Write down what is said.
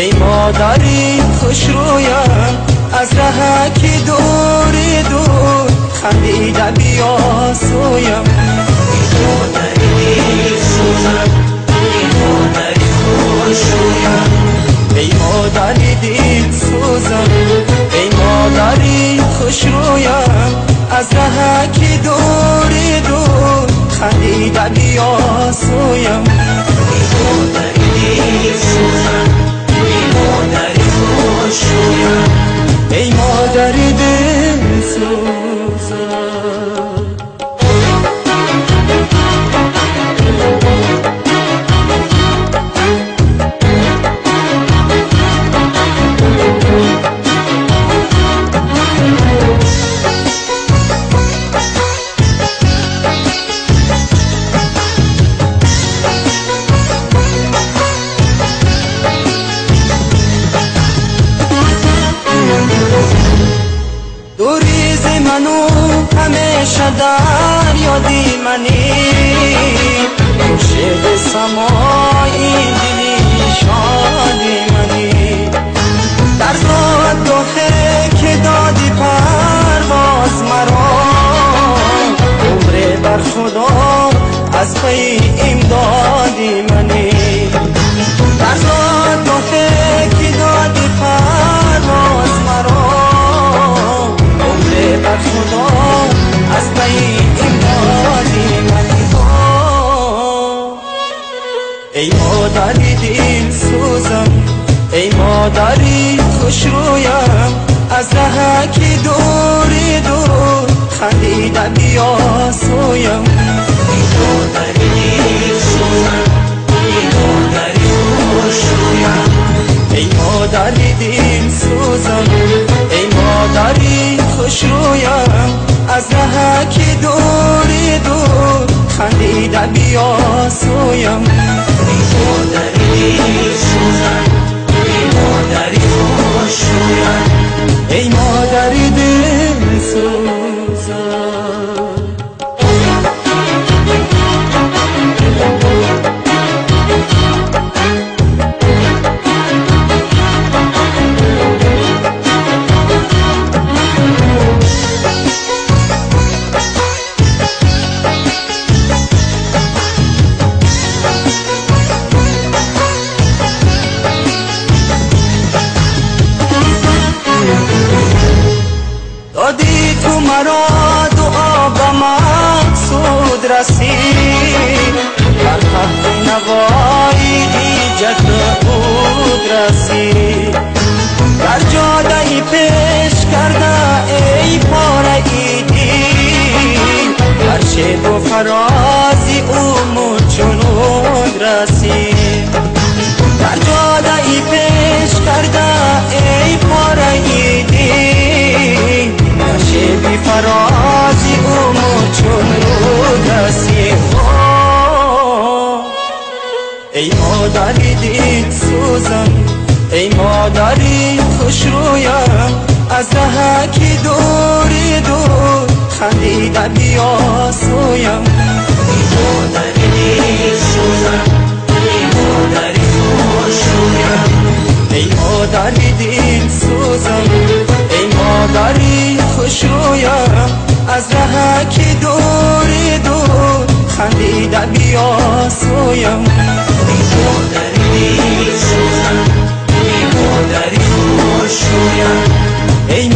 ای مادری خوشرویم از رهکی دوری دور خندیده بیا سویم. ای مادری دلسوزم، ای مادری خوشرویم، ای مادری دلسوزم، ای مادری خوشرویم از رهکی دوری دور خندیده بیا سویم. ای مادری دلسوزم، ای مادری خوشرویم، ای مادری دلسوزم. دوریز منو همیشه در یادی منی، خوشید سمایی دلی شادی منی. در ذات دوحه که دادی پرواز مرا، عمر بر خدا از پی امدادی منی. در ذات دوحه که دادی پرواز مرا، بر خدا از پی امدادی منی. ای مادری دلسوزم، ای مادری خوشرویم از رهکی دوری دور خندیده بیا سویم. ای مادری دلسوزم، ای مادری خوشرویم، ای مادری دلسوزم، ای مادری خوشرویم از رهکی دوری دور خندیده بیا سویم. ای مادری دلسوزم، ای مادری خوشرویم، ای مادری دلسوزم. دادی تو مرا دعا به مقصود رسید، بر تخت نوایی ایجاد بود رسید. در جاده پیش کرده ای پاره ایدی، هر شیب و فرازی او چنود رسید. در جاده پیش کرده ای پاره ایدی، بی فرازی او چون رسید. ای مادری دلسوزم، ای مادری خوشرویم از رهکی دوری دور خندیده بیا سویم. ای مادری دلسوزم، ای مادری خوشرویم، ای مادری دلسوزم، ای مادری خوشرویم از رهکی دوری دور خندیده بیا سویم. ای مادری دلسوزم، ای مادری خوشرویم، ای